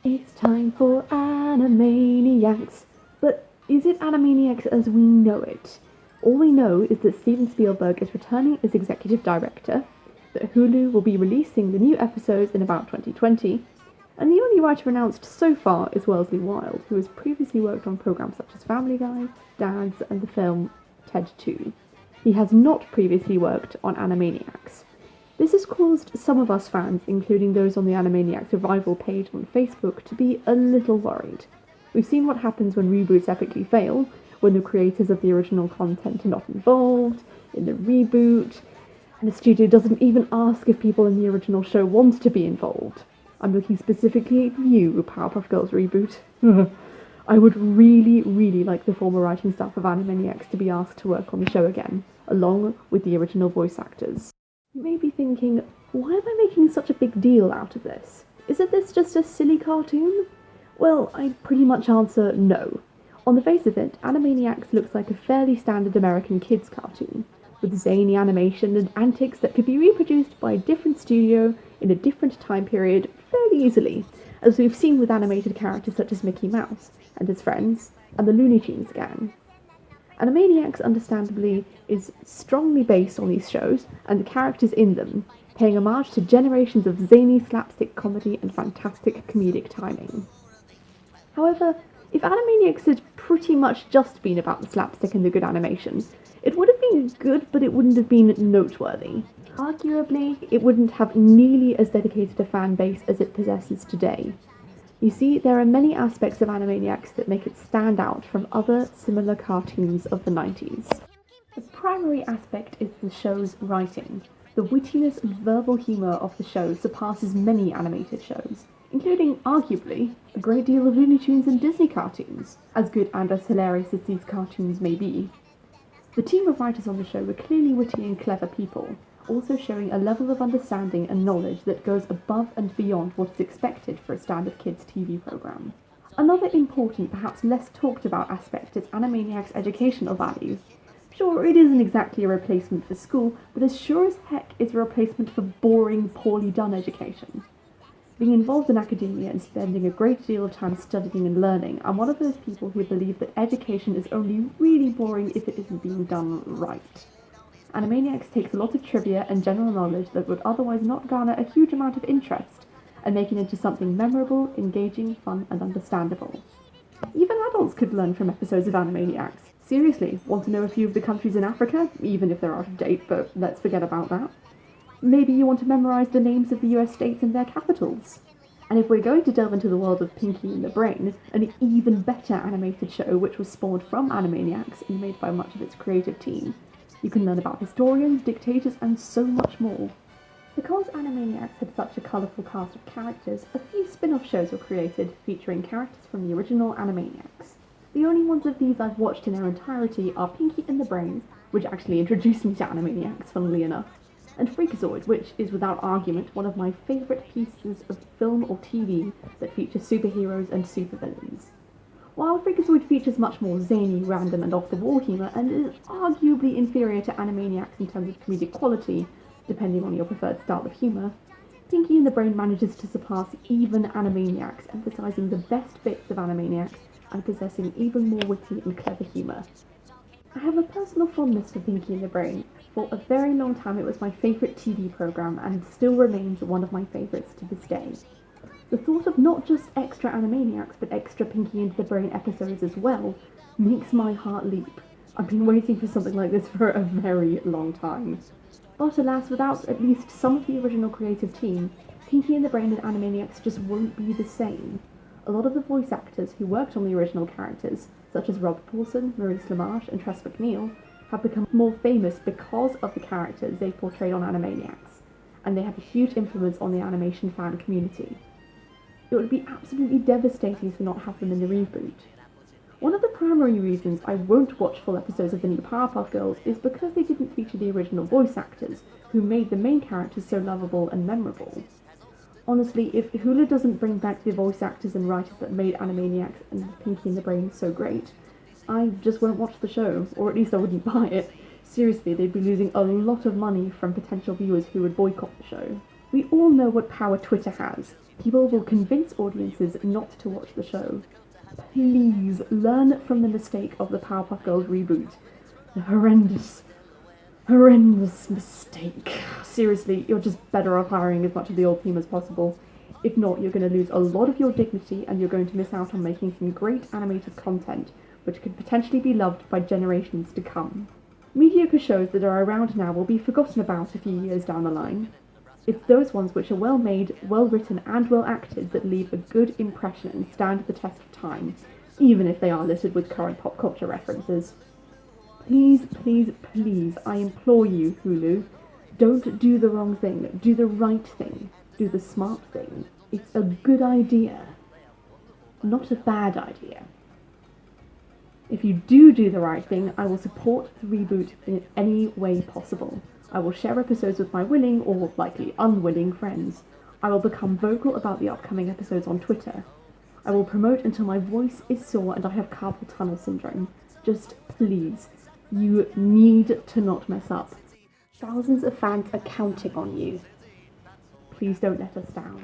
It's time for Animaniacs. But is it Animaniacs as we know it? All we know is that Steven Spielberg is returning as executive director, that Hulu will be releasing the new episodes in about 2020, and the only writer announced so far is Wellesley Wild, who has previously worked on programs such as Family Guy, Dads, and the film Ted 2. He has not previously worked on Animaniacs. This has caused some of us fans, including those on the Animaniacs Revival page on Facebook, to be a little worried. We've seen what happens when reboots epically fail, when the creators of the original content are not involved in the reboot, and the studio doesn't even ask if people in the original show want to be involved. I'm looking specifically at you, Powerpuff Girls Reboot. I would really, really like the former writing staff of Animaniacs to be asked to work on the show again, along with the original voice actors. You may be thinking, why am I making such a big deal out of this? Isn't this just a silly cartoon? Well, I'd pretty much answer no. On the face of it, Animaniacs looks like a fairly standard American kids cartoon, with zany animation and antics that could be reproduced by a different studio in a different time period fairly easily, as we've seen with animated characters such as Mickey Mouse and his friends, and the Looney Tunes gang. Animaniacs, understandably, is strongly based on these shows and the characters in them, paying homage to generations of zany slapstick comedy and fantastic comedic timing. However, if Animaniacs had pretty much just been about the slapstick and the good animation, it would have been good, but it wouldn't have been noteworthy. Arguably, it wouldn't have nearly as dedicated a fan base as it possesses today. You see, there are many aspects of Animaniacs that make it stand out from other similar cartoons of the 90s. The primary aspect is the show's writing. The wittiness and verbal humour of the show surpasses many animated shows, including, arguably, a great deal of Looney Tunes and Disney cartoons, as good and as hilarious as these cartoons may be. The team of writers on the show were clearly witty and clever people, also showing a level of understanding and knowledge that goes above and beyond what is expected for a standard kids' TV programme. Another important, perhaps less talked about aspect is Animaniacs' educational value. Sure, it isn't exactly a replacement for school, but as sure as heck it's a replacement for boring, poorly done education. Being involved in academia and spending a great deal of time studying and learning, I'm one of those people who believe that education is only really boring if it isn't being done right. Animaniacs takes a lot of trivia and general knowledge that would otherwise not garner a huge amount of interest, and make it into something memorable, engaging, fun, and understandable. Even adults could learn from episodes of Animaniacs. Seriously, want to know a few of the countries in Africa? Even if they're out of date, but let's forget about that. Maybe you want to memorise the names of the US states and their capitals. And if we're going to delve into the world of Pinky and the Brain, an even better animated show which was spawned from Animaniacs and made by much of its creative team, you can learn about historians, dictators, and so much more. Because Animaniacs had such a colourful cast of characters, a few spin-off shows were created featuring characters from the original Animaniacs. The only ones of these I've watched in their entirety are Pinky and the Brain, which actually introduced me to Animaniacs, funnily enough, and Freakazoid, which is without argument one of my favourite pieces of film or TV that features superheroes and supervillains. While Freakazoid features much more zany, random and off-the-wall humour, and is arguably inferior to Animaniacs in terms of comedic quality, depending on your preferred style of humour, Pinky and the Brain manages to surpass even Animaniacs, emphasising the best bits of Animaniacs and possessing even more witty and clever humour. I have a personal fondness for Pinky and the Brain. For a very long time it was my favourite TV programme and still remains one of my favourites to this day. The thought of not just extra Animaniacs but extra Pinky and the Brain episodes as well makes my heart leap. I've been waiting for something like this for a very long time. But alas, without at least some of the original creative team, Pinky and the Brain and Animaniacs just won't be the same. A lot of the voice actors who worked on the original characters, such as Rob Paulson, Maurice LaMarche and Tress MacNeille, have become more famous because of the characters they portrayed on Animaniacs, and they have a huge influence on the animation fan community. It would be absolutely devastating to not have them in the reboot. One of the primary reasons I won't watch full episodes of the new Powerpuff Girls is because they didn't feature the original voice actors, who made the main characters so lovable and memorable. Honestly, if Hulu doesn't bring back the voice actors and writers that made Animaniacs and Pinky and the Brain so great, I just won't watch the show, or at least I wouldn't buy it. Seriously, they'd be losing a lot of money from potential viewers who would boycott the show. We all know what power Twitter has. People will convince audiences not to watch the show. Please learn from the mistake of the Powerpuff Girls reboot. The horrendous mistake. Seriously, you're just better off hiring as much of the old team as possible. If not, you're going to lose a lot of your dignity and you're going to miss out on making some great animated content, which could potentially be loved by generations to come. Mediocre shows that are around now will be forgotten about a few years down the line. It's those ones which are well made, well written and well acted that leave a good impression and stand the test of time, even if they are littered with current pop culture references. Please, please, please, I implore you, Hulu, don't do the wrong thing, do the right thing, do the smart thing. It's a good idea, not a bad idea. If you do the right thing, I will support the reboot in any way possible. I will share episodes with my willing, or likely unwilling, friends. I will become vocal about the upcoming episodes on Twitter. I will promote until my voice is sore and I have carpal tunnel syndrome. Just please, you need to not mess up. Thousands of fans are counting on you. Please don't let us down.